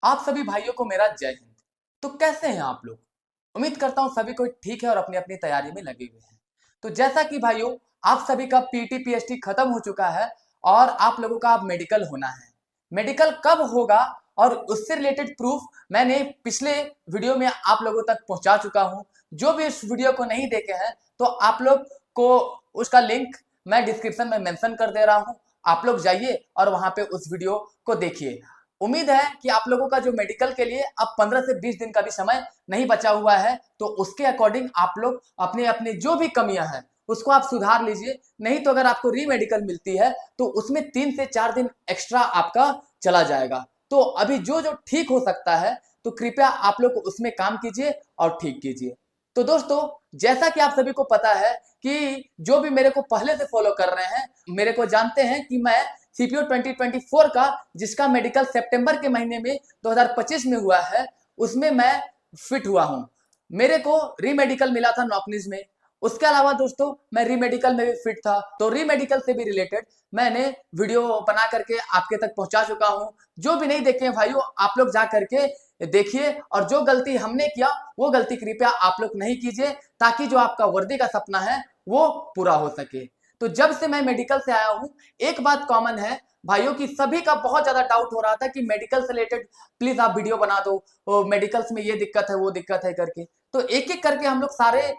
आप सभी भाइयों को मेरा जय हिंद। तो कैसे हैं आप लोग? उम्मीद करता हूं सभी कोई ठीक है और अपनी अपनी तैयारी में लगे हुए हैं। तो जैसा कि भाइयों आप सभी का पीटी पीएचडी खत्म हो चुका है और आप लोगों का अब मेडिकल होना है। मेडिकल कब होगा और उससे रिलेटेड प्रूफ मैंने पिछले वीडियो में आप लोगों तक पहुंचा चुका हूं। जो भी इस वीडियो को नहीं देखे हैं तो आप लोग को उसका लिंक मैं डिस्क्रिप्शन में मेंशन कर दे रहा हूं। आप लोग जाइए और वहां पे उस वीडियो को देखिए। उम्मीद है कि आप लोगों का जो मेडिकल के लिए अब 15 से 20 दिन का भी समय नहीं बचा हुआ है, तो उसके अकॉर्डिंग आप लोग अपने अपने जो भी कमियां हैं उसको आप सुधार लीजिए। नहीं तो अगर आपको री मेडिकल मिलती है तो उसमें 3 से 4 दिन एक्स्ट्रा आपका चला जाएगा। तो अभी जो जो ठीक हो सकता है तो कृपया आप लोग उसमें काम कीजिए और ठीक कीजिए। तो दोस्तों, जैसा कि आप सभी को पता है कि जो भी मेरे को पहले से फॉलो कर रहे हैं, मेरे को जानते हैं कि मैं सीपीओ 2024 का जिसका मेडिकल सितंबर के महीने में 2025 में हुआ है, उसमें मैं फिट हुआ हूं। मेरे को री मेडिकल मिला था नॉकनीज में। उसके अलावा दोस्तों मैं री मेडिकल में भी फिट था, तो री मेडिकल से भी रिलेटेड मैंने वीडियो बना करके आपके तक पहुंचा चुका हूं। जो भी नहीं देखे हैं भाइयों, आप लोग जा करके देखिए और जो गलती हमने किया वो गलती कृपया आप लोग नहीं कीजिए, ताकि जो आपका वर्दी का सपना है वो पूरा हो सके। तो जब से मैं मेडिकल से आया हूं, एक बात कॉमन है भाइयों की सभी का बहुत ज्यादा डाउट हो रहा था कि मेडिकल से रिलेटेड प्लीज आप वीडियो बना दो, मेडिकल्स में ये दिक्कत है वो दिक्कत है करके। तो एक एक करके हम लोग सारे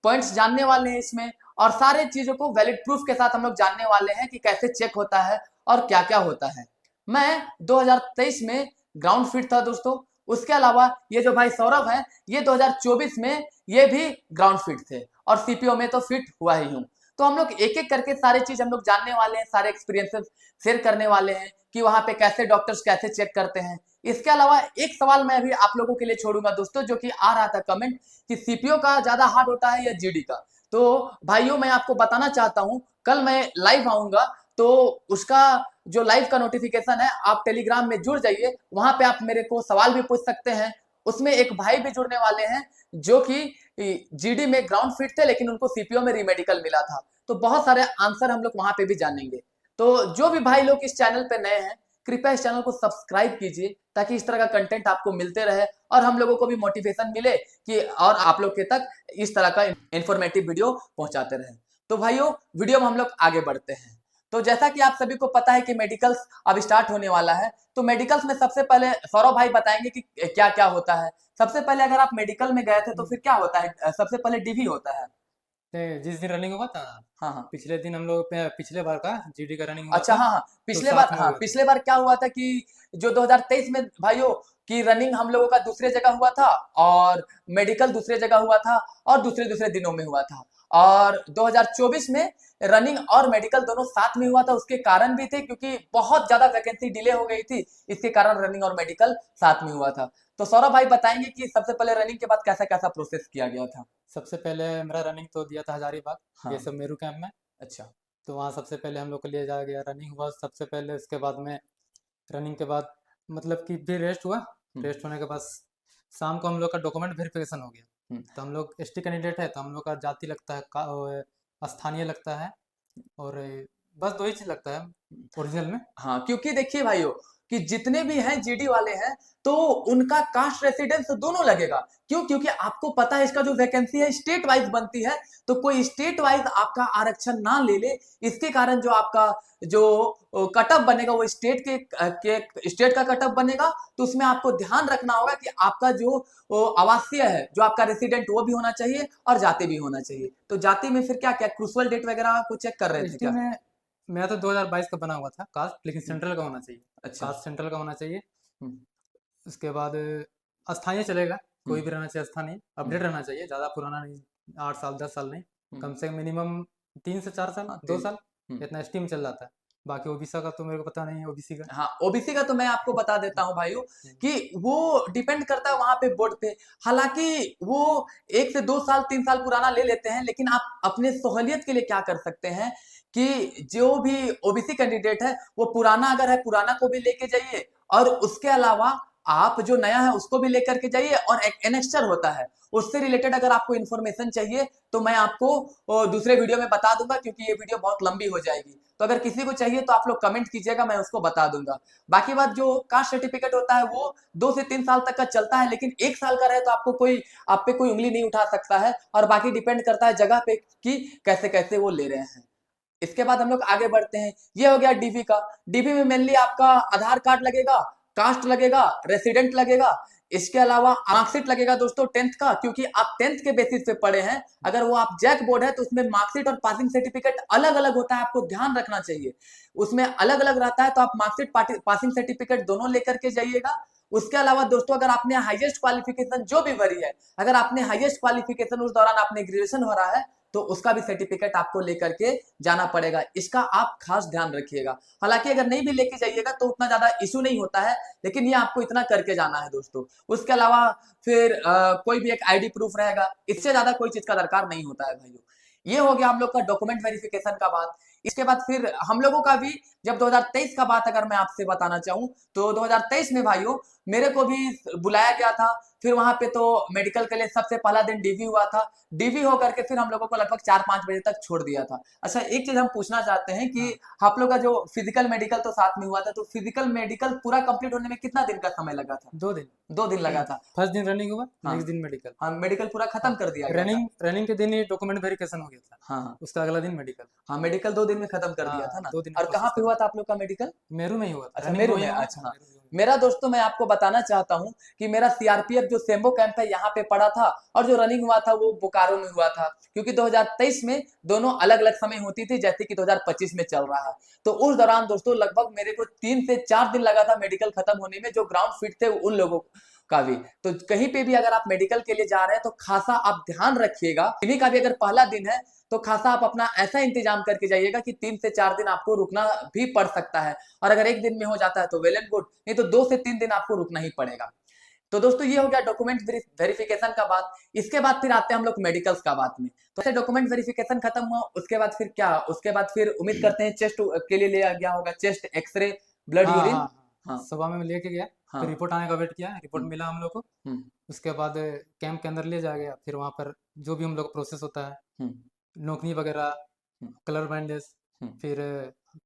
पॉइंट्स जानने वाले हैं इसमें, और सारे चीजों को वैलिड प्रूफ के साथ हम लोग जानने वाले हैं कि कैसे चेक होता है और क्या क्या होता है। मैं 2023 में ग्राउंड फिट था दोस्तों। उसके अलावा ये जो भाई सौरभ है, ये 2024 में ये भी ग्राउंड फिट थे और सीपीओ में तो फिट हुआ ही हूँ। तो हम लोग एक एक करके सारे चीज हम लोग जानने वाले हैं, सारे एक्सपीरियंसेस शेयर करने वाले हैं कि वहां पे कैसे डॉक्टर्स कैसे चेक करते हैं। इसके अलावा एक सवाल मैं अभी आप लोगों के लिए छोड़ूंगा दोस्तों, जो कि आ रहा था कमेंट कि सीपीओ का ज्यादा हार्ड होता है या जीडी का। तो भाइयों मैं आपको बताना चाहता हूं, कल मैं लाइव आऊंगा, तो उसका जो लाइव का नोटिफिकेशन है आप टेलीग्राम में जुड़ जाइए। वहां पे आप मेरे को सवाल भी पूछ सकते हैं। उसमें एक भाई भी जुड़ने वाले हैं जो कि जीडी में ग्राउंड फिट थे लेकिन उनको सीपीओ में रीमेडिकल मिला था। तो बहुत सारे आंसर हम लोग वहां पे भी जानेंगे। तो जो भी भाई लोग इस चैनल पे नए हैं, कृपया इस चैनल को सब्सक्राइब कीजिए ताकि इस तरह का कंटेंट आपको मिलते रहे और हम लोगों को भी मोटिवेशन मिले कि और आप लोग के तक इस तरह का इंफॉर्मेटिव वीडियो पहुंचाते रहे। तो भाइयों, वीडियो में हम लोग आगे बढ़ते हैं। तो जैसा कि आप सभी को पता है कि मेडिकल्स अब स्टार्ट होने वाला है, तो मेडिकल्स में सबसे पहले सौरभ भाई बताएंगे कि क्या क्या होता है। सबसे पहले अगर आप मेडिकल में गए थे तो फिर क्या होता है? सबसे पहले डीवी होता है। जिस दिन रनिंग हुआ था, हाँ हाँ। पिछले दिन हम लोग पिछले बार का जीडी का रनिंग हुआ अच्छा, था। हाँ हाँ। तो पिछले बार, साथ में हो हाँ गया था। पिछले बार क्या हुआ था कि जो 2023 में भाइयों की रनिंग हम लोगों का दूसरे जगह हुआ था और मेडिकल दूसरे जगह हुआ था और दूसरे दूसरे दिनों में हुआ था। और 2024 में रनिंग और मेडिकल दोनों साथ में हुआ था। उसके कारण भी थे क्योंकि बहुत ज्यादा वैकेंसी डिले हो गई थी, इसके कारण रनिंग और मेडिकल साथ में हुआ था। तो सौरभ भाई बताएंगे कि सबसे पहले रनिंग के बाद कैसा कैसा प्रोसेस किया गया था। सबसे पहले मेरा रनिंग तो दिया था हजारीबाग, ये हाँ। सब मेरू कैंप में। अच्छा। तो वहाँ सबसे पहले हम लोग को ले जाया गया, रनिंग हुआ सबसे पहले। उसके बाद में रनिंग के बाद मतलब कि फिर रेस्ट हुआ। हम्म। रेस्ट होने के बाद शाम को हम लोग का डॉक्यूमेंट वेरिफिकेशन हो गया। हम्म। तो हम लोग एसटी कैंडिडेट है, तो हम लोग का जाति लगता है स्थानीय लगता है, और बस दो ही चीज़ लगता है ओरिजिनल में। हाँ, क्योंकि देखिए भाइयों कि जितने भी हैं जीडी वाले हैं तो उनका कास्ट रेसिडेंस दोनों लगेगा। क्यों? क्योंकि आपको पता है इसका जो वैकेंसी है स्टेट वाइज बनती है, तो कोई स्टेट वाइज आपका आरक्षण ना ले ले, इसके कारण जो आपका जो कट ऑफ बनेगा वो स्टेट स्टेट का कट ऑफ बनेगा। तो उसमें आपको ध्यान रखना होगा कि आपका जो आवासीय है, जो आपका रेसिडेंट, वो भी होना चाहिए और जाति भी होना चाहिए। तो जाति में फिर क्या क्या क्रूशल डेट वगैरह को चेक कर रहे थे एसटी क्या? में मेरा तो 2022 का बना हुआ था कास्ट, लेकिन हम्म। सेंट्रल का होना चाहिए। अच्छा। कास्ट सेंट्रल का होना चाहिए। हम्म। उसके बाद स्थानीय चलेगा, कोई हम्म। भी रहना चाहिए स्थानीय, अपडेट हम्म। रहना चाहिए, ज़्यादा पुराना नहीं। 8 साल 10 साल नहीं, हम्म। कम से कम मिनिमम 3 से 4 साल, हाँ, 2 साल, हम्म। इतना एसटी में चल जाता है। बाकी ओबीसी का तो मेरे को पता नहीं है, ओबीसी का। हाँ, ओबीसी का तो मैं आपको बता देता हूँ भाइयों हम्म, कि वो डिपेंड करता है वहां पे बोर्ड पे। हालांकि वो 1 से 2 साल 3 साल पुराना ले लेते हैं, लेकिन आप अपने सहूलियत के लिए क्या कर सकते हैं कि जो भी ओबीसी कैंडिडेट है वो पुराना अगर है पुराना को भी लेके जाइए, और उसके अलावा आप जो नया है उसको भी लेकर के जाइए, और एक एनेक्स्टर होता है उससे रिलेटेड अगर आपको इन्फॉर्मेशन चाहिए तो मैं आपको दूसरे वीडियो में बता दूंगा, क्योंकि ये वीडियो बहुत लंबी हो जाएगी। तो अगर किसी को चाहिए तो आप लोग कमेंट कीजिएगा, मैं उसको बता दूंगा। बाकी बात, जो कास्ट सर्टिफिकेट होता है वो 2 से 3 साल तक का चलता है, लेकिन 1 साल का रहे तो आपको कोई आप पे कोई उंगली नहीं उठा सकता है, और बाकी डिपेंड करता है जगह पे कि कैसे कैसे वो ले रहे हैं। इसके बाद हम लोग आगे बढ़ते हैं। ये हो गया डीवी का। डीवी में मेनली आपका आधार कार्ड लगेगा, कास्ट लगेगा, रेसिडेंट लगेगा, इसके अलावा मार्कशीट लगेगा दोस्तों 10th का, क्योंकि आप 10th के बेसिस पे पढ़े हैं। अगर वो आप जैक बोर्ड है तो उसमें मार्कशीट और पासिंग सर्टिफिकेट अलग अलग होता है, आपको ध्यान रखना चाहिए। उसमें अलग अलग रहता है, तो आप मार्कशीट पासिंग सर्टिफिकेट दोनों लेकर के जाइएगा। उसके अलावा दोस्तों, अगर आपने हाईएस्ट क्वालिफिकेशन जो भी भरी है, अगर आपने हाईएस्ट क्वालिफिकेशन उस दौरान आपने ग्रेजुएशन हो रहा है, तो उसका भी सर्टिफिकेट आपको लेकर के जाना पड़ेगा। इसका आप खास ध्यान रखिएगा। हालांकि अगर नहीं भी लेके जाइएगा तो उतना ज्यादा इशू नहीं होता है, लेकिन ये आपको इतना करके जाना है दोस्तों। उसके अलावा फिर कोई भी एक आईडी प्रूफ रहेगा, इससे ज्यादा कोई चीज का दरकार नहीं होता है भाइयों। ये हो गया हम लोग का डॉक्यूमेंट वेरिफिकेशन का बात। इसके बाद फिर हम लोगों का भी, जब 2023 का बात अगर मैं आपसे बताना चाहूँ, तो 2023 में भाइयों मेरे को भी बुलाया गया था। फिर वहां पे तो मेडिकल के लिए सबसे पहला दिन डीवी हुआ था। डीवी होकर के फिर हम लोगों को लगभग 4-5 बजे तक छोड़ दिया था। अच्छा, एक चीज हम पूछना चाहते हैं कि हाँ आप लोग का जो फिजिकल मेडिकल तो साथ में हुआ था, तो फिजिकल मेडिकल पूरा कंप्लीट होने में कितना दिन का समय लगा था? 2 दिन। 2 दिन लगा था। फर्स्ट दिन रनिंग हुआ, हाँ नेक्स्ट दिन मेडिकल। हाँ, मेडिकल पूरा खत्म हाँ कर दिया गया था। रनिंग रनिंग के दिन ही डॉक्यूमेंट वेरिफिकेशन हो गया था, हाँ हाँ उसका अगला दिन मेडिकल। हाँ, मेडिकल 2 दिन में खत्म कर दिया था हाँ ना। 2 दिन और कहाँ प्रोसेस पे खत्म। हुआ था आप लोग का मेडिकल? मेरू में ही हुआ था, अच्छा, रनिंग मेरू वहीं में। हुआ। अच्छा हाँ हाँ। मेरू में हुआ। मेरा दोस्तों, मैं आपको बताना चाहता हूँ कि मेरा सीआरपीएफ जो सेम्बो कैंप है यहाँ पे पड़ा था, और जो रनिंग हुआ था वो बोकारो में हुआ था, क्योंकि 2023 में दोनों अलग अलग समय होती थी, जैसे कि 2025 में चल रहा है। तो उस दौरान दोस्तों लगभग मेरे को 3 से 4 दिन लगा था मेडिकल खत्म होने में, जो ग्राउंड फिट थे उन लोगों का भी। तो कहीं पे भी अगर आप मेडिकल के लिए जा रहे हैं तो खासा आप ध्यान रखिएगा। इन्हीं का भी अगर पहला दिन है तो खासा आप अपना ऐसा इंतजाम करके जाइएगा कि 3 से 4 दिन आपको रुकना भी पड़ सकता है, और अगर एक दिन में हो जाता है तो वेल एंड गुड, नहीं तो 2 से 3 दिन आपको रुकना ही पड़ेगा। तो दोस्तों ये हो गया डॉक्यूमेंट वेरिफिकेशन का बात। इसके बाद फिर आते हैं हम लोग मेडिकल्स का बात में। तो ऐसे डॉक्यूमेंट वेरिफिकेशन खत्म हुआ, उसके बाद फिर क्या, उसके बाद फिर उम्मीद करते हैं चेस्ट के लिए लिया गया होगा, चेस्ट एक्सरे, ब्लड हाँ यूरिन। हाँ हाँ, हाँ सुबह में लेके गया, हाँ। फिर रिपोर्ट आने का वेट किया, रिपोर्ट हम्म, मिला हम लोग को। हम्म, उसके बाद कैंप के अंदर ले जाया गया, फिर वहाँ पर जो भी हम लोग प्रोसेस होता है, हम्म, नोकनी वगैरह, हम्म, कलर बैंडेज, हम्म। फिर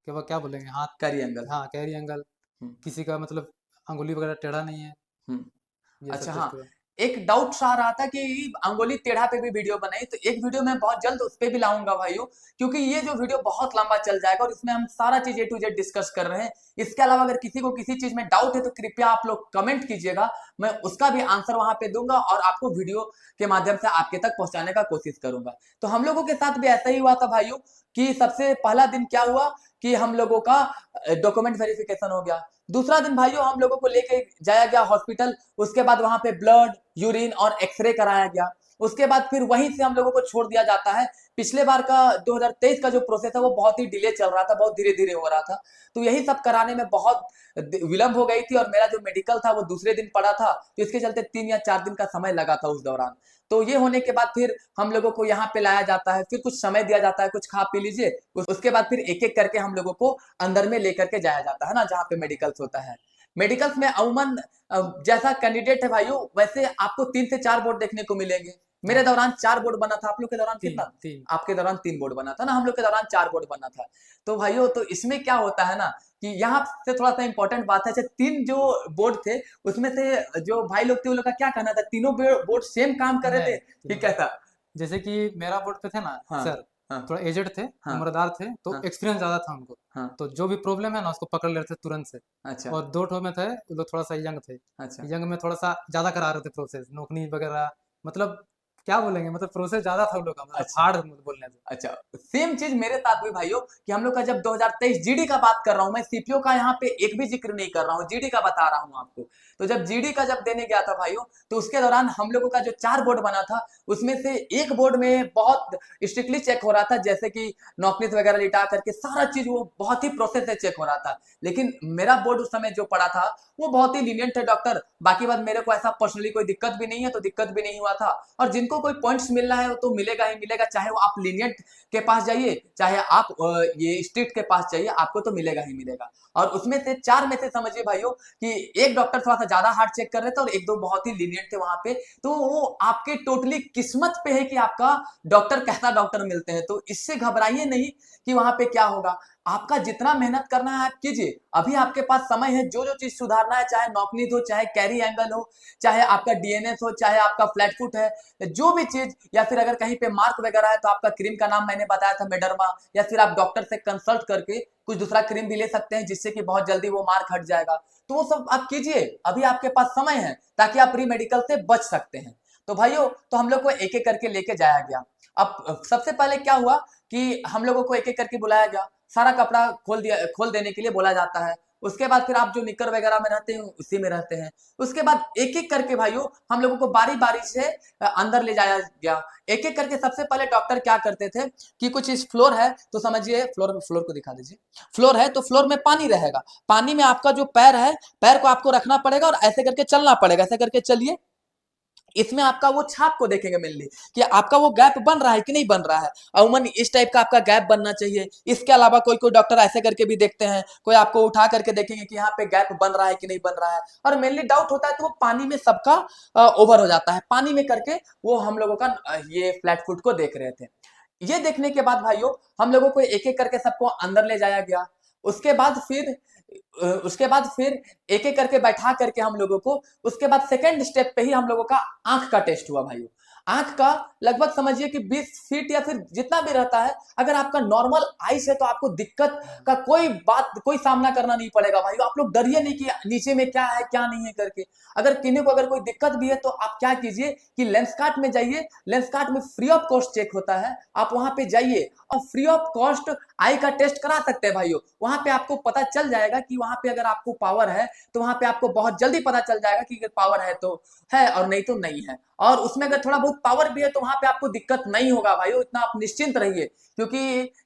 क्या बोलेंगे, हाथ। करी एंगल। हाँ कैरी एंगल, हम्म, किसी का मतलब अंगुली वगैरह टेढ़ा नहीं है, हम्म। ये सब अच्छा हाँ, टेस्ट हुआ। एक डाउट सा आ रहा था कि अंगुली टेढ़ा पे भी वीडियो बनाई, तो एक वीडियो मैं बहुत जल्द उस पे भी लाऊंगा भाइयों, क्योंकि ये जो वीडियो बहुत लंबा चल जाएगा और इसमें हम सारा चीज A to Z डिस्कस कर रहे हैं। इसके अलावा अगर किसी को किसी चीज में डाउट है तो कृपया आप लोग कमेंट कीजिएगा, मैं उसका भी आंसर वहां पे दूंगा और आपको वीडियो के माध्यम से आपके तक पहुंचाने का कोशिश करूंगा। तो हम लोगों के साथ भी ऐसा ही हुआ था भाइयों, कि सबसे पहला दिन क्या हुआ कि हम लोगों का डॉक्यूमेंट वेरिफिकेशन हो गया। दूसरा दिन भाइयों हम लोगों को लेके जाया गया हॉस्पिटल। उसके बाद वहां पे ब्लड, यूरिन और एक्सरे कराया गया। उसके बाद फिर वहीं से हम लोगों को छोड़ दिया जाता है। पिछले बार का 2023 का जो प्रोसेस है वो बहुत ही डिले चल रहा था, बहुत धीरे धीरे हो रहा था, तो यही सब कराने में बहुत विलंब हो गई थी, और मेरा जो मेडिकल था वो दूसरे दिन पड़ा था, तो इसके चलते 3 या 4 दिन का समय लगा था उस दौरान। तो ये होने के बाद फिर हम लोगों को यहाँ पे लाया जाता है, फिर कुछ समय दिया जाता है, कुछ खा पी लीजिए। उसके बाद फिर एक एक करके हम लोगों को अंदर में लेकर के जाया जाता है ना, जहाँ पे मेडिकल्स होता है। मेडिकल्स में अमूमन जैसा कैंडिडेट है भाइयों, वैसे आपको 3 से 4 बोर्ड देखने को मिलेंगे। मेरे हाँ दौरान 4 बोर्ड बना था, आप लोग के दौरान तीन कितना? तीन। आपके दौरान 3 बोर्ड बना था ना, हम लोग के दौरान 4 बोर्ड बना था। तो भाइयों, तो इसमें क्या होता है ना कि यहाँ से थोड़ा सा इंपॉर्टेंट बात है, 3 जो बोर्ड थे उसमें से जो भाई लोग थे उन लोग का क्या कहना था, तीनों बोर्ड सेम काम कर रहे नहीं थे कि तीनों, कैसा? जैसे कि मेरा बोर्ड पे थे ना हाँ सर, हाँ थोड़ा एजेड थे, हाँ उम्रदार थे, तो हाँ एक्सपीरियंस ज़्यादा था उनको। हाँ। तो जो भी प्रॉब्लम है ना उसको पकड़ लेते थे तुरंत से। अच्छा और 2 ठो में थे वो लोग थोड़ा सा यंग थे, अच्छा यंग में थोड़ा सा ज़्यादा करा रहे थे प्रोसेस, नोकनी वगैरह, मतलब क्या बोलेंगे, मतलब प्रोसेस ज़्यादा था उन लोग का, मतलब अच्छा हार्ड बोलने से। अच्छा। सेम चीज मेरे साथ हुई भाइयों, कि हम लोग का जब 2023 जीडी का बात कर रहा हूं मैं, सीपीओ का यहाँ पे एक भी जिक्र नहीं कर रहा हूँ, जीडी का बता रहा हूँ आपको। तो जब जीडी का जब देने गया था भाइयों, तो उसके दौरान हम लोगों का जो 4 बोर्ड बना था उसमें से एक बोर्ड में बहुत स्ट्रिक्टली चेक हो रहा था, जैसे कि नॉकनीस वगैरह लिटा करके सारा चीज वो बहुत ही प्रोसेस से चेक हो रहा था। लेकिन मेरा बोर्ड उस समय जो पड़ा था वो बहुत ही लीनियंट थे डॉक्टर। बाकी बात, मेरे को ऐसा पर्सनली कोई दिक्कत भी नहीं है, तो दिक्कत भी नहीं हुआ था। और जिनको को कोई पॉइंट्स मिलना है तो मिलेगा ही मिलेगा, चाहे वो आप लीनियंट के पास जाइए, चाहे आप ये स्ट्रिक्ट के पास जाइए, आपको तो मिलेगा ही मिलेगा। और उसमें से 4 में से समझिए भाइयों कि एक डॉक्टर थोड़ा सा ज्यादा हार्ड चेक कर रहे थे और एक दो बहुत ही लीनियंट थे वहां पे। तो वो आपके टोटली किस्मत पे है कि आपका डॉक्टर कैसा डॉक्टर मिलते हैं। तो इससे घबराइए नहीं कि वहां पे क्या होगा। आपका जितना मेहनत करना है आप कीजिए, अभी आपके पास समय है। जो जो चीज सुधारना है, चाहे नॉकनीज हो, चाहे कैरी एंगल हो, चाहे आपका डीएनएस हो, चाहे आपका फ्लैट फुट है, जो भी चीज, या फिर अगर कहीं पे मार्क वगैरह है तो आपका क्रीम का नाम मैंने बताया था मेडर्मा, या फिर आप डॉक्टर से कंसल्ट करके कुछ दूसरा क्रीम भी ले सकते हैं जिससे कि बहुत जल्दी वो मार्क हट जाएगा। तो वो सब आप कीजिए, अभी आपके पास समय है ताकि आप प्री मेडिकल से बच सकते हैं। तो भाइयों, तो हम लोग को एक एक करके लेके जाया गया। अब सबसे पहले क्या हुआ कि हम लोगों को एक एक करके बुलाया गया, सारा कपड़ा खोल देने के लिए बोला जाता है। उसके बाद फिर आप जो निकर वगैरह में रहते हैं उसी में रहते हैं। उसके बाद एक एक करके भाइयों हम लोगों को बारी बारी से अंदर ले जाया गया। एक एक करके सबसे पहले डॉक्टर क्या करते थे कि कुछ इस फ्लोर है तो समझिए, फ्लोर फ्लोर को दिखा दीजिए। फ्लोर है तो फ्लोर में पानी रहेगा, पानी में आपका जो पैर है, पैर को आपको रखना पड़ेगा और ऐसे करके चलना पड़ेगा। ऐसे करके चलिए, इसमें आपका वो छाप को देखेंगे मेनली कि आपका वो गैप बन रहा है कि नहीं बन रहा है। अमूमन इस टाइप का आपका गैप बनना चाहिए। इसके अलावा कोई कोई डॉक्टर ऐसे करके भी देखते हैं, कोई आपको उठा करके देखेंगे कि यहाँ पे गैप बन रहा है कि नहीं बन रहा है। और मेनली डाउट होता है तो वो पानी में सबका ओवर हो जाता है, पानी में करके वो हम लोगों का ये फ्लैट फुट को देख रहे थे। ये देखने के बाद भाइयों हम लोगों को एक एक करके सबको अंदर ले जाया गया। उसके बाद फिर एक एक करके बैठा करके हम लोगों को, उसके बाद सेकेंड स्टेप पे ही हम लोगों का आंख का टेस्ट हुआ भाइयों। आंख का लगभग समझिए कि 20 फीट या फिर जितना भी रहता है, अगर आपका नॉर्मल आइस है तो आपको दिक्कत का कोई सामना करना नहीं पड़ेगा भाइयों। आप लोग डरिए नहीं कि नीचे में क्या है क्या नहीं है करके। अगर किन्हीं को अगर कोई दिक्कत भी है तो आप क्या कीजिए कि लेंसकार्ट में जाइए, लेंसकार्ट में फ्री ऑफ कॉस्ट चेक होता है, आप वहां पे जाइए और फ्री ऑफ कॉस्ट आई का टेस्ट करा सकते हैं भाइयों। वहां पे आपको पता चल जाएगा कि वहां पे अगर आपको पावर है तो वहां पे आपको बहुत जल्दी पता चल जाएगा कि अगर पावर है तो है और नहीं तो नहीं है। और उसमें अगर थोड़ा बहुत पावर भी है तो वहां पे आपको दिक्कत नहीं होगा भाइयों, इतना आप निश्चिंत रहिए, क्योंकि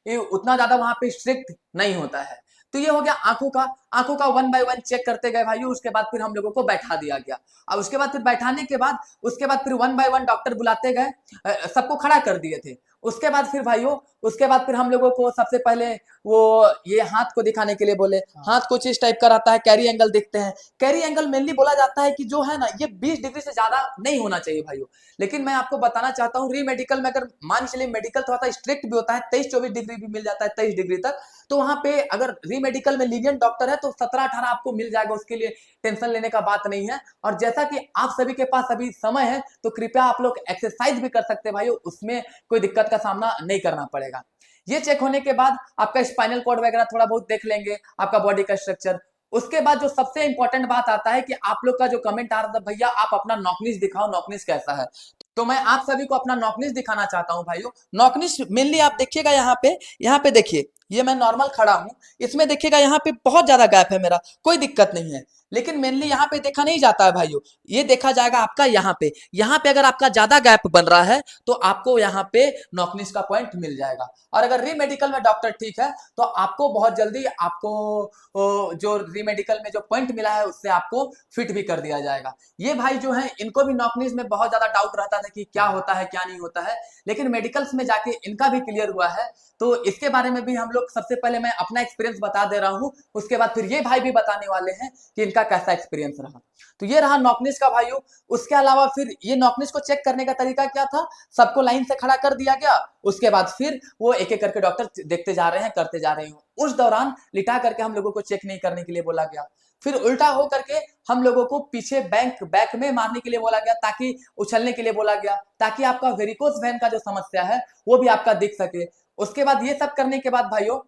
ये उतना ज्यादा वहां पे स्ट्रिक्ट नहीं होता है। तो ये हो गया आंखों का। आंखों का 1 बाय 1 चेक करते गए भाइयों। उसके बाद फिर हम लोगों को बैठा दिया गया। अब उसके बाद फिर बैठाने के बाद उसके बाद फिर 1 बाय 1 डॉक्टर बुलाते गए, सबको खड़ा कर दिए थे। उसके बाद फिर भाइयों, उसके बाद फिर हम लोगों को सबसे पहले वो ये हाथ को दिखाने के लिए बोले। हाथ कुछ इस टाइप का रहता है, कैरी एंगल देखते हैं। कैरी एंगल मेनली बोला जाता है कि जो है ना, ये 20 डिग्री से ज्यादा नहीं होना चाहिए भाइयों। लेकिन मैं आपको बताना चाहता हूँ, री मेडिकल में अगर मान चलिए मेडिकल थोड़ा सा स्ट्रिक्ट भी होता है, 23-24 डिग्री भी मिल जाता है, 23 डिग्री तक। तो वहां पे अगर री मेडिकल में लीनियंट डॉक्टर है तो 17-18 आपको मिल जाएगा, उसके लिए टेंशन लेने का बात नहीं है। और जैसा कि आप सभी के पास अभी समय है तो कृपया आप लोग एक्सरसाइज भी कर सकते हैं भाइयों, उसमें कोई दिक्कत का सामना नहीं करना पड़ेगा। ये चेक होने के बाद आपका स्पाइनल कॉर्ड वगैरह थोड़ा बहुत देख लेंगे, आपका बॉडी का स्ट्रक्चर। उसके बाद जो सबसे इंपॉर्टेंट बात आता है कि आप लोग का जो कमेंट आ रहा था, भैया आप अपना नॉकनीस दिखाओ, नॉकनीस कैसा है। तो मैं आप सभी को अपना नॉकनीस दिखाना चाहता हूं भाइयों। नॉकनीस मेनली आप देखिएगा यहाँ पे देखिए, ये मैं नॉर्मल खड़ा हूं, इसमें देखिएगा यहाँ पे बहुत ज्यादा गैप है, मेरा कोई दिक्कत नहीं है। लेकिन मेनली यहाँ पे देखा नहीं जाता है भाइयों, ये देखा जाएगा आपका यहाँ पे अगर आपका ज्यादा गैप बन रहा है तो आपको यहाँ पे नॉकनीस का पॉइंट मिल जाएगा। और अगर री मेडिकल में डॉक्टर ठीक है तो आपको बहुत जल्दी आपको जो री मेडिकल में जो पॉइंट मिला है उससे आपको फिट भी कर दिया जाएगा। ये भाई जो है इनको भी नॉकनीस में बहुत ज्यादा डाउट रहता था कि क्या होता है क्या नहीं होता है, लेकिन मेडिकल्स में जाके इनका भी क्लियर हुआ है। तो इसके बारे में भी हम लोग, सबसे पहले मैं अपना एक्सपीरियंस बता दे रहा हूं, उसके बाद फिर ये भाई भी बताने वाले हैं कि इनका कैसा एक्सपीरियंस रहा। तो ये रहा नॉकनीस का भाइयों। उसके अलावा फिर ये नॉकनीस को चेक करने का तरीका क्या था, सबको लाइन से खड़ा कर दिया गया। उसके बाद फिर वो एक एक करके डॉक्टर देखते जा रहे हैं, करते जा रहे हैं। उस दौरान लिटा करके हम लोगों को चेक नहीं करने के लिए बोला गया। फिर उल्टा हो करके हम लोगों को पीछे बैक में मारने के लिए बोला गया, ताकि उछलने के लिए बोला गया, ताकि आपका वेरिकोस वेन का जो समस्या है वो भी आपका दिख सके। उसके बाद ये सब करने के बाद भाइयों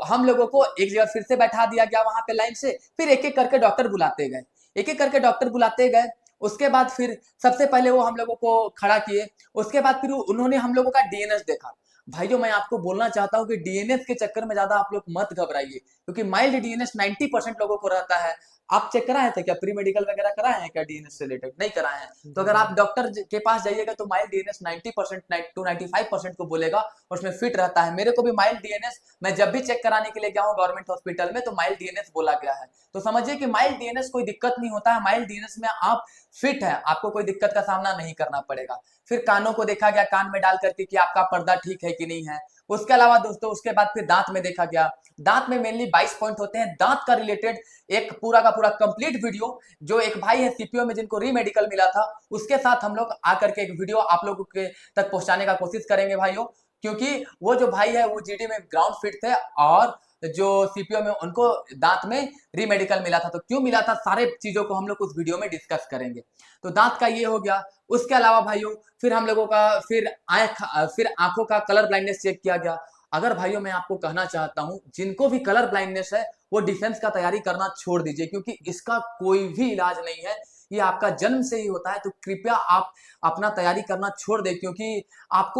हम लोगों को एक जगह फिर से बैठा दिया गया वहां पे लाइन से। फिर एक एक करके डॉक्टर बुलाते गए, एक एक करके डॉक्टर बुलाते गए। उसके बाद फिर सबसे पहले वो हम लोगों को खड़ा किए। उसके बाद फिर उन्होंने हम लोगों का डीएनएस देखा। भाइयों मैं आपको बोलना चाहता हूं कि डीएनएस के चक्कर में ज्यादा आप लोग मत घबराइए, क्योंकि माइल्ड डीएनएस 90% लोगों को रहता है। आप चेक कराए थे क्या, प्री मेडिकल वगैरह कराए हैं क्या डीएनएस से रिलेटेड? नहीं कराए हैं। तो अगर आप डॉक्टर के पास जाइएगा तो माइल्ड डीएनएस 90% टू 95% को बोलेगा, उसमें फिट रहता है। मेरे को भी माइल्ड डीएनएस, मैं जब भी चेक कराने के लिए गया हूँ गवर्नमेंट हॉस्पिटल में, तो माइल्ड डीएनएस बोला गया है। तो समझिए कि माइल्ड डीएनएस कोई दिक्कत नहीं होता है, माइल्ड डीएनएस में आप फिट है, आपको कोई दिक्कत का सामना नहीं करना पड़ेगा। फिर कानों को देखा गया, कान में डाल करके कि आपका पर्दा ठीक है कि नहीं है। उसके अलावा दोस्तों उसके बाद फिर दांत में देखा गया। दांत में मेनली 22 पॉइंट होते हैं। दांत का रिलेटेड एक पूरा का पूरा कंप्लीट वीडियो जो एक भाई है सीपीओ में जिनको री मेडिकल मिला था, उसके साथ हम लोग आकर के एक वीडियो आप लोगों के तक पहुंचाने का कोशिश करेंगे भाइयों, क्योंकि वो जो भाई है वो जीडी में ग्राउंड फिट थे और जो सीपीओ में उनको दांत में री मेडिकल मिला था। तो क्यों मिला था, सारे चीजों को हम लोग उस वीडियो में डिस्कस करेंगे। तो दांत का ये हो गया। उसके अलावा भाइयों फिर हम लोगों का फिर आंखों का कलर ब्लाइंडनेस चेक किया गया। अगर भाइयों मैं आपको कहना चाहता हूं, जिनको भी कलर ब्लाइंडनेस है वो डिफेंस का तैयारी करना छोड़ दीजिए, क्योंकि इसका कोई भी इलाज नहीं है, ये आपका जन्म से ही होता है। तो कृपया आप अपना तैयारी करना छोड़ दें, क्योंकि आप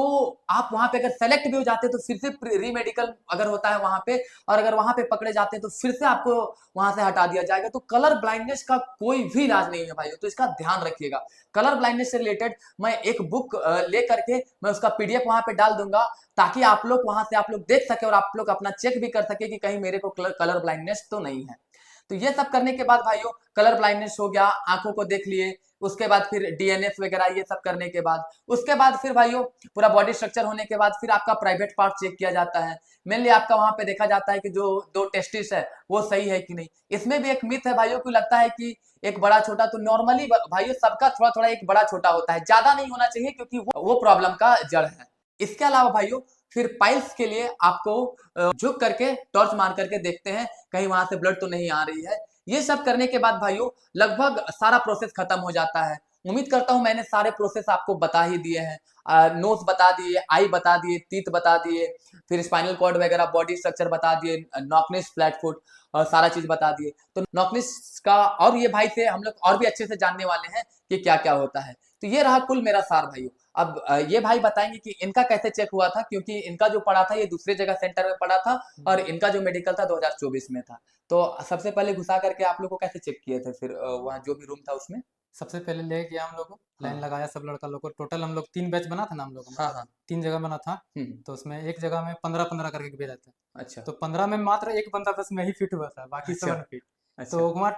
वहां पे अगर सेलेक्ट भी हो जाते हैं तो फिर से री मेडिकल अगर होता है वहां पे, और अगर वहां पे पकड़े जाते हैं तो फिर से आपको वहां से हटा दिया जाएगा। तो कलर ब्लाइंडनेस का कोई भी इलाज नहीं है भाइयों, तो इसका ध्यान रखिएगा। कलर ब्लाइंडनेस से रिलेटेड मैं एक बुक ले करके मैं उसका पीडीएफ वहां पे डाल दूंगा, ताकि आप लोग वहां से आप लोग देख सके और आप लोग अपना चेक भी कर सके कि कहीं मेरे को कलर ब्लाइंडनेस तो नहीं है। तो ये सब करने के बाद भाइयों कलर ब्लाइंडनेस हो गया, आंखों को देख लिए। उसके बाद फिर डीएनएस वगैरह ये सब करने के बाद, उसके बाद फिर भाइयों पूरा बॉडी स्ट्रक्चर होने के बाद फिर आपका प्राइवेट पार्ट चेक किया जाता है। मेनली आपका वहां पे देखा जाता है कि जो 2 टेस्टिस है वो सही है कि नहीं। इसमें भी एक मिथ है भाइयों, को लगता है कि एक बड़ा छोटा, तो नॉर्मली भाइयों सबका थोड़ा थोड़ा एक बड़ा छोटा होता है, ज्यादा नहीं होना चाहिए, क्योंकि वो प्रॉब्लम का जड़ है। इसके अलावा भाइयों फिर पाइल्स के लिए आपको झुक करके टॉर्च मार करके देखते हैं कहीं वहां से ब्लड तो नहीं आ रही है। ये सब करने के बाद भाइयों लगभग सारा प्रोसेस खत्म हो जाता है। उम्मीद करता हूं मैंने सारे प्रोसेस आपको बता ही दिए हैं। नोज बता दिए, आई बता दिए, टीथ बता दिए, फिर स्पाइनल कॉर्ड वगैरह, बॉडी स्ट्रक्चर बता दिए, नॉकनिस, फ्लैट फुट, सारा चीज बता दिए। तो नॉकनिस का और ये भाई से हम लोग और भी अच्छे से जानने वाले हैं कि क्या क्या होता है। तो ये रहा कुल मेरा सार भाइयों। अब ये भाई बताएंगे कि इनका कैसे चेक हुआ था, क्योंकि इनका जो पड़ा था ये दूसरे जगह सेंटर में पड़ा था और इनका जो मेडिकल था 2024 में था। तो सबसे पहले घुसा करके आप लोग को कैसे चेक किए थे फिर वहाँ जो भी रूम था उसमें? सबसे पहले ले गया हम लोग को, लाइन हाँ लगाया सब लड़का लोग को। टोटल हम लोग 3 बैच बना था ना हम लोग का, हाँ मतलब हाँ। 3 जगह बना था। हम्म। तो उसमें एक जगह में 15-15 करके भेजा था। अच्छा तो 15 में मात्र एक बंदा बस में ही फिट हुआ था, बाकी सब अच्छा अनफिट। अच्छा। तो वहाँ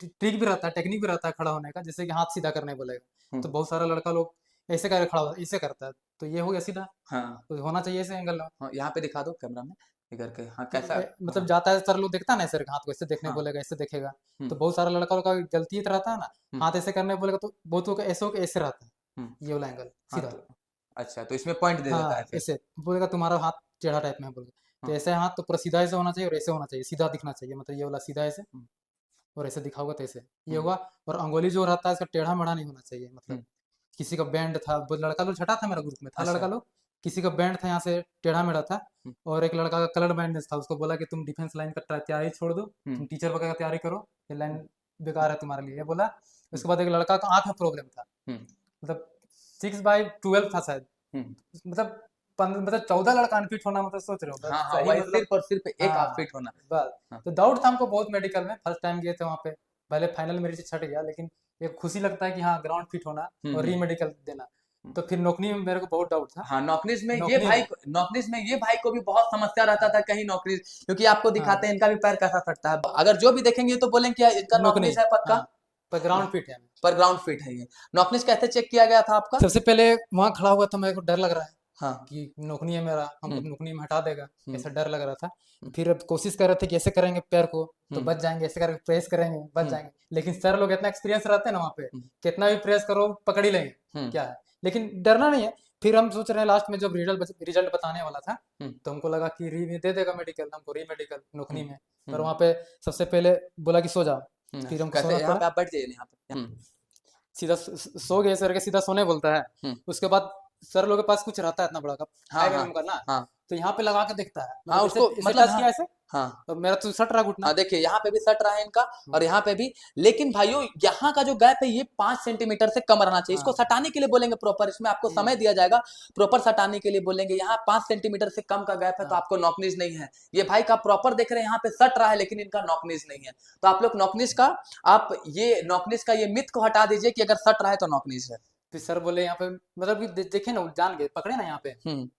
ट्रिक भी रहता है, टेक्निक भी रहता है खड़ा होने का, जैसे कि हाथ सीधा करने बोलेगा। तो हम्म। बहुत सारा लड़का लोग ऐसे करके खड़ा होता है, ऐसे करता है। तो ये हो गया सीधा, हाँ तो होना चाहिए ऐसे एंगल में। हाँ, यहाँ पे दिखा दो कैमरा में ये करके, हाँ तो कैसा? मतलब हाँ जाता है सर लोग देखता है ना, सर हाथ को ऐसे देखने हाँ। बोलेगा, ऐसे देखेगा। तो हम्म बहुत सारा लड़का लोग का गलती ये रहता है ना, हम्म हाथ ऐसे करने बोलेगा तो बहुतों का ऐसे होकर ऐसे रहता है, हम्म। ये वाला एंगल हाँ सीधा। तो अच्छा, तो इसमें पॉइंट दे देता है हाँ फिर? ऐसे बोलेगा तुम्हारा हाथ टेढ़ा टाइप में है बोलेगा। तो हाँ। ऐसे हाथ तो पूरा सीधा ऐसे होना चाहिए और ऐसे होना चाहिए, सीधा दिखना चाहिए, मतलब ये वाला सीधा ऐसे हम्म और ऐसे दिखाओगे तो ऐसे ये हम्म हुआ। और अंगुली जो रहता है इसका टेढ़ा मेढ़ा नहीं होना चाहिए, मतलब हम्म। किसी का बैंड था, वो लड़का लोग छठा था मेरा ग्रुप में था अच्छा। लड़का लोग, किसी का बैंड था यहाँ से टेढ़ा मेढ़ा था। हम्म और एक लड़का का कलर ब्लाइंडनेस था, उसको बोला कि तुम डिफेंस लाइन का तैयारी छोड़ दो, हम्म तुम टीचर वगैरह का तैयारी करो, ये लाइन हम्म बेकार है तुम्हारे लिए, ये बोला। हम्म उसके बाद एक लड़का का आँख में प्रॉब्लम था, हम्म मतलब 6/12 था शायद, हम्म। मतलब 14 लड़का अनफिट होना, मतलब सोच रहे हो बस हाँ हाँ, सही, वही मतलब सिर्फ और सिर्फ एक आप हाँ फिट होना। बस। हाँ तो डाउट था हमको बहुत मेडिकल में, फर्स्ट टाइम गए थे वहाँ पे, भले फाइनल मेरी से छट गया, लेकिन एक खुशी लगता है कि हाँ ग्राउंड फिट होना और री हम्म। मेडिकल देना। हम्म। तो फिर नौकरी में मेरे को बहुत डाउट था, हाँ नौकरी में। नॉकनिस में ये भाई को भी बहुत समस्या रहता था कहीं नौकरी, क्योंकि आपको दिखाते हाँ हैं इनका भी पैर कैसा फटता है, अगर जो भी देखेंगे तो बोलेंगे कि इनका नौकरी, नॉकनिस है पक्का। हाँ पर ग्राउंड फिट है। पर ग्राउंड फिट है ये। नॉकनिस कैसे चेक किया गया था आपका? सबसे पहले वहाँ खड़ा हुआ था, मेरे को डर लग रहा है हाँ। कि नौकरी है मेरा, हमको हम्म नौकरी में हटा देगा, हम्म ऐसा डर लग रहा था। हम्म फिर अब कोशिश कर रहे थे कि ऐसे करेंगे पैर को तो हम्म बच जाएंगे, ऐसे करके प्रेस करेंगे बच हम्म जाएंगे। लेकिन सर लोग इतना एक्सपीरियंस रहते हैं ना वहाँ पे, हम्म कितना भी प्रेस करो पकड़ ही लेंगे, हम्म क्या है। लेकिन डरना नहीं है। फिर हम सोच रहे हैं लास्ट में जब रिजल्ट बताने वाला था, हम्म तो हमको लगा कि री में दे देगा मेडिकल, हमको री मेडिकल नौकरी हम्म में। पर हम्म वहाँ पे सबसे पहले बोला कि सो जाओ, फिर हमको कैसे, सोना यहाँ पड़ा। पे आप बैठ जाइए यहाँ पे। सीधा सो गए सर के, सीधा सोने बोलता है। हम्म। उसके बाद सर लोग के पास कुछ रहता है इतना बड़ा का हाँ 5 हाँ mm का ना, हाँ तो यहाँ पे लगा के देखता है, हाँ, मतलब ऐसे उसको ऐसे मतलब टच हाँ किया ऐसे, हाँ और मेरा तो सट रहा घुटना। हाँ, देखिए यहाँ पे भी सट रहा है इनका और यहाँ पे भी। लेकिन भाइयों यहाँ का जो गैप है ये 5 सेंटीमीटर से कम रहना चाहिए। इसको हाँ। सटाने के लिए बोलेंगे प्रॉपर, इसमें आपको समय दिया जाएगा प्रॉपर सटाने के लिए बोलेंगे। यहाँ 5 सेंटीमीटर से कम का गैप है तो हाँ। आपको नॉकनीज नहीं है। ये भाई का प्रॉपर देख रहे हैं यहाँ पे सट रहा है लेकिन इनका नॉकनीज नहीं है। तो आप लोग नॉकनीज का, आप ये नॉकनीज का ये मिथ को हटा दीजिए कि अगर सट रहा है तो नॉकनीज है। फिर सर बोले यहाँ पे, मतलब कि देखे ना, जान गए, पकड़े ना यहाँ पे,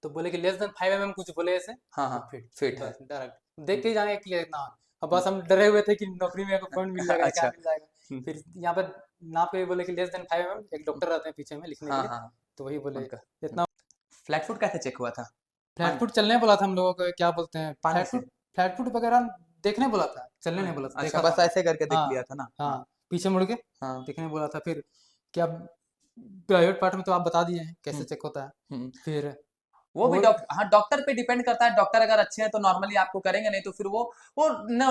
तो बोले कि लेस देन 5 mm कुछ बोले ऐसे। हाँ तो हाँ फिट फिट है। बस डायरेक्ट देख के ही जाने कि इतना। अब बस हम डरे हुए थे कि नौकरी में पॉइंट मिल जाएगा, क्या अच्छा। मिल जाएगा। फिर यहाँ पे नाप के बोले कि लेस देन 5 mm, एक डॉक्टर रहते हैं पीछे में लिखने के हाँ लिए, हाँ तो वही बोले उनका इतना। फ्लैट फुट कैसे चेक हुआ था? फ्लैट फुट चलने बोला था हम लोगों को, क्या बोलते हैं, पानी से? फ्लैट फुट वगैरह देखने बोला था, चलने नहीं बोला था, अच्छा, देखा था बस हमने। ऐसे करके देख हाँ लिया था ना? हाँ, हाँ पीछे मुड़ के हाँ। देखने बोला था। फिर क्या, प्राइवेट पार्ट में तो आप बता दिए हैं कैसे चेक होता है। हम्म। फिर वो भी वो डॉक्टर, हाँ डॉक्टर पे डिपेंड करता है। डॉक्टर अगर अच्छे हैं तो नॉर्मली आपको करेंगे, नहीं तो फिर वो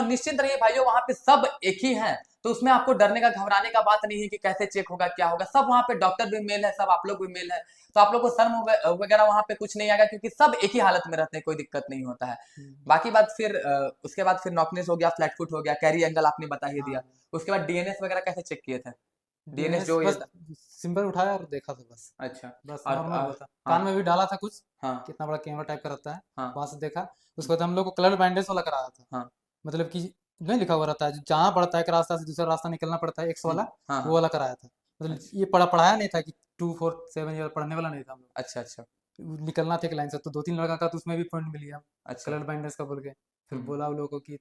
निश्चिंत रहिए भाइयों, वहां पे सब एक ही है। तो उसमें आपको डरने का, घबराने का बात नहीं है कि कैसे चेक होगा क्या होगा। सब वहां पे डॉक्टर भी मेल है, सब आप लोग भी मेल है। तो आप लोग को शर्म वगैरह वहां पे कुछ नहीं आएगा क्योंकि सब एक ही हालत में रहते हैं, कोई दिक्कत नहीं होता है। बाकी बात फिर उसके बाद फिर नॉकनेस हो गया, फ्लैट फुट हो गया, कैरी एंगल आपने बता ही दिया। हाँ, उसके बाद डीएनएस वगैरह कैसे चेक किए थे? डीएनएस डीएनएस जो ये, बस सिंपल उठाया और देखा था बस। अच्छा। बस और नॉर्मल हुआ था, कान हाँ में भी डाला था कुछ, हाँ कितना बड़ा कैमरा टाइप का रहता है, हाँ वहां से देखा। उसके बाद हम लोग को कलर ब्लाइंडनेस वाला कराया था। हाँ मतलब कि नहीं लिखा हुआ रहता है, जहाँ पड़ता है एक रास्ता से दूसरा रास्ता निकलना पड़ता है, एक्स वाला, हाँ वो हाँ। वाला कराया था। मतलब अच्छा ये पढ़ाया नहीं था कि 2 4 7 ईयर पढ़ने वाला नहीं था हम लोग। अच्छा अच्छा निकलना था एक लाइन से, तो 2 3 लड़का का तो उसमें भी पॉइंट मिल गया, अच्छा। कलर ब्लाइंडनेस का बोल के। फिर बोला उन लोगों को कि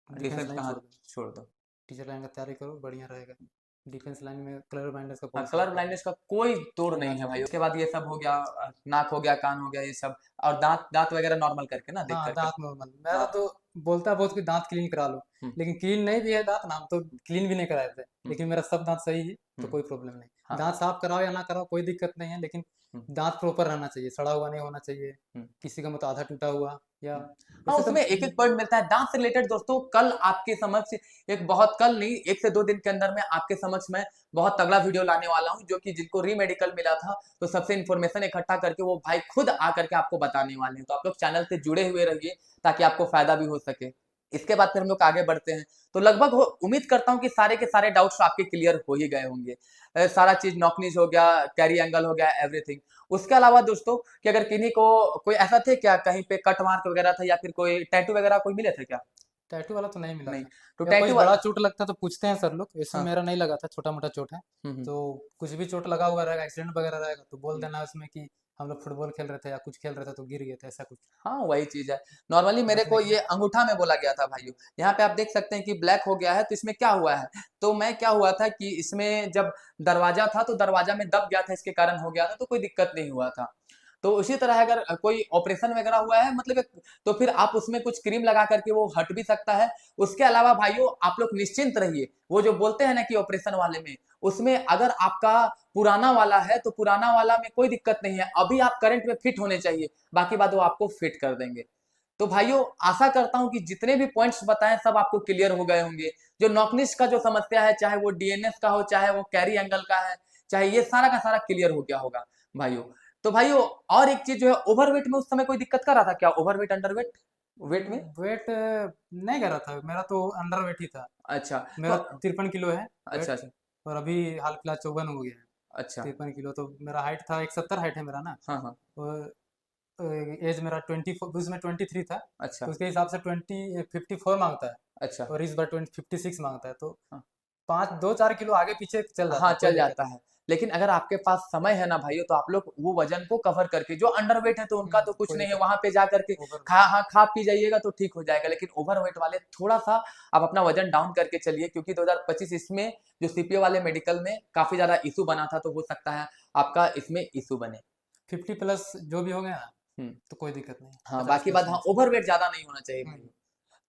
डिफेंस डिफेंस लाइन कहाँ छोड़ दो, छोड़ दो? टीचर लाइन का तैयारी करो, बढ़िया रहेगा। डिफेंस लाइन में कलर ब्लाइंडनेस का हाँ, बहुत कलर फर्क होता ब्लाइंडनेस का कोई तोड़ है, नहीं इलाज है होता भाई। है। उसके बाद ये सब हो गया, नाक हो गया, कान हो गया, ये सब। और दांत, दांत वगैरह नॉर्मल करके ना, देख हाँ, करके। दांत नॉर्मल, मेरा हाँ। तो बोलता है बहुत कि दांत क्लीन करा लो, हम्म लेकिन क्लीन नहीं भी है दांत ना, हम तो क्लीन भी नहीं कराए थे। हम्म लेकिन मेरा सब दांत सही है, तो हम्म, कोई प्रॉब्लम नहीं। हाँ दांत साफ कराओ या ना कराओ कोई दिक्कत नहीं है, लेकिन हम्म दांत प्रॉपर रहना चाहिए, सड़ा हुआ नहीं होना चाहिए। हम्म किसी का मतलब आधा टूटा हुआ या हाँ, वैसे तो उसमें एक एक पॉइंट मिलता है दांत से रिलेटेड। दोस्तों कल आपके समक्ष, एक बहुत, कल नहीं, 1 से 2 दिन के अंदर में आपके समक्ष मैं बहुत तगड़ा वीडियो लाने वाला हूं, जो कि जिनको री मेडिकल मिला था तो सबसे इन्फॉर्मेशन इकट्ठा करके वो भाई खुद आकर के आपको बताने वाले हैं। तो आप लोग चैनल से जुड़े हुए रहिए ताकि आपको फायदा भी हो सके। इसके बाद फिर हम लोग आगे बढ़ते हैं। तो लगभग उम्मीद करता हूँ कि सारे के सारे डाउट्स आपके क्लियर हो ही गए होंगे। सारा चीज, नॉकनीज हो गया, कैरी एंगल हो गया, एवरीथिंग। उसके अलावा दोस्तों कि अगर किन्हीं को कोई ऐसा थे क्या, कहीं पे कट मार्क वगैरह था या फिर कोई टैटू वगैरह कोई मिले थे क्या? टैटू वाला तो नहीं मिला नहीं। था। तो या कोई टैटू, बड़ा चोट लगता तो पूछते हैं सर लोग, इसमें हाँ मेरा नहीं लगा था, छोटा मोटा चोट है। हम्म तो कुछ भी चोट लगा हुआ रहेगा, एक्सीडेंट वगैरह रहेगा, तो बोल हम्म। देना उसमें कि हम लोग फुटबॉल खेल रहे थे या कुछ खेल रहे थे तो गिर गए थे, ऐसा कुछ। हाँ वही चीज है। नॉर्मली मेरे बचने को के ये लिए। अंगूठा में बोला गया था भाइयों। यहाँ पे आप देख सकते हैं कि ब्लैक हो गया है, तो इसमें क्या हुआ है? तो मैं क्या हुआ था कि इसमें जब दरवाजा था तो दरवाजा में दब गया था, इसके कारण हो गया था, तो कोई दिक्कत नहीं हुआ था। तो उसी तरह अगर कोई ऑपरेशन वगैरह हुआ है मतलब तो फिर आप उसमें कुछ क्रीम लगा करके वो हट भी सकता है। उसके अलावा भाइयों आप लोग निश्चिंत रहिए, वो जो बोलते हैं ना कि ऑपरेशन वाले में, उसमें अगर आपका पुराना वाला है तो पुराना वाला में कोई दिक्कत नहीं है, अभी आप करंट में फिट होने चाहिए, बाकी बात वो आपको फिट कर देंगे। तो भाइयों आशा करता हूं कि जितने भी पॉइंट्स बताएं सब आपको क्लियर हो गए होंगे। जो नॉकनिश का जो समस्या है, चाहे वो डीएनएस का हो, चाहे वो कैरी एंगल का है, चाहे ये सारा का सारा क्लियर हो गया होगा भाइयों। तो भाइयों और एक चीज जो है, ओवरवेट में उस समय कोई दिक्कत कर रहा था क्या? ओवरवेट, अंडरवेट, वेट में? वेट नहीं कर रहा था, मेरा तो अंडर वेट ही था। अच्छा तो, मेरा 53 किलो है अच्छा वेट, अच्छा और अभी हाल फिलहाल 54 हो गया है। अच्छा 53 किलो तो मेरा हाइट था, 170 हाइट है मेरा ना। हाँ हाँ और एज मेरा 24, उसमें 23 था, अच्छा तो उसके हिसाब से 54 मांगता है। अच्छा और इस बार 56 मांगता है, तो हाँ 5 2 4 किलो आगे पीछे चल जाता हाँ, है, कोई चल दिक्कत जाता नहीं। है। लेकिन अगर आपके पास समय है ना भाइयों, तो आप लोग वो वजन को कवर करके, जो अंडरवेट है तो उनका तो कुछ कोई नहीं है, दिक्कत वहां पे जा करके नहीं, ओवर। खा पी जाइएगा तो ठीक हो जाएगा। लेकिन ओवरवेट वाले थोड़ा सा आप अपना वजन डाउन करके चलिए, क्योंकि 2025 इसमें जो सीपीओ वाले मेडिकल में काफी ज्यादा इशू बना था, तो हो सकता है आपका इसमें इशू बने। 50+ जो भी हो गया ना, हम्म तो कोई दिक्कत नहीं, हाँ, पचास बाकी प्लस बात, हाँ होना चाहिए। ओवरवेट ज्यादा नहीं होना चाहिए हम्म, भाइयों।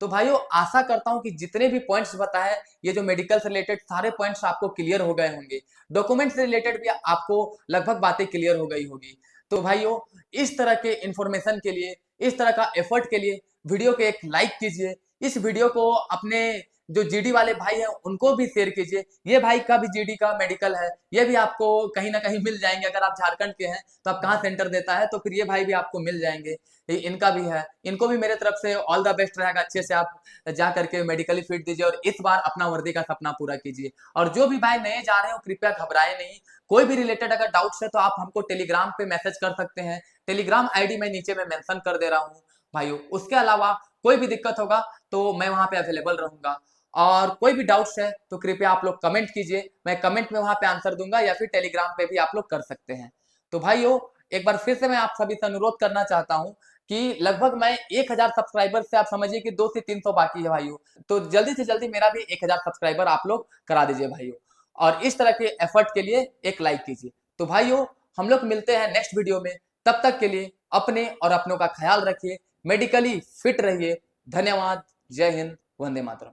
तो भाइयों आशा करता हूं कि जितने भी पॉइंट्स बताए, ये जो मेडिकल से रिलेटेड सारे पॉइंट्स आपको क्लियर हो गए होंगे। डॉक्यूमेंट से रिलेटेड भी आपको लगभग बातें क्लियर हो गई होगी। तो भाइयों इस तरह के इंफॉर्मेशन के लिए, इस तरह का एफर्ट के लिए वीडियो को एक लाइक कीजिए, इस वीडियो को अपने जो जीडी वाले भाई हैं उनको भी शेयर कीजिए। ये भाई का भी जीडी का मेडिकल है, ये भी आपको कहीं ना कहीं मिल जाएंगे। अगर आप झारखंड के हैं तो आप कहाँ सेंटर देता है, तो फिर ये भाई भी आपको मिल जाएंगे। इनका भी है, इनको भी मेरे तरफ से ऑल द बेस्ट रहेगा। अच्छे से आप जा करके मेडिकली फिट दीजिए और इस बार अपना वर्दी का सपना पूरा कीजिए। और जो भी भाई नए जा रहे हो कृपया घबराए नहीं। कोई भी रिलेटेड अगर डाउट्स है तो आप हमको टेलीग्राम पे मैसेज कर सकते हैं। टेलीग्राम आईडी मैं नीचे में मेंशन कर दे रहा हूँ भाइयों। उसके अलावा कोई भी दिक्कत होगा तो मैं वहां पे अवेलेबल रहूंगा। और कोई भी डाउट्स है तो कृपया आप लोग कमेंट कीजिए, मैं कमेंट में वहां पे आंसर दूंगा, या फिर टेलीग्राम पे भी आप लोग कर सकते हैं। तो भाइयों एक बार फिर से मैं आप सभी से अनुरोध करना चाहता हूं कि लगभग मैं 1000 सब्सक्राइबर से आप समझिए कि 200 से 300 बाकी है भाइयों। तो जल्दी से जल्दी मेरा भी 1000 सब्सक्राइबर आप लोग करा दीजिए भाइयों। और इस तरह के एफर्ट के लिए एक लाइक कीजिए। तो भाइयों हम लोग मिलते हैं नेक्स्ट वीडियो में। तब तक के लिए अपने और अपनों का ख्याल रखिए, मेडिकली फिट रहिए। धन्यवाद। जय हिंद। वंदे मातरम।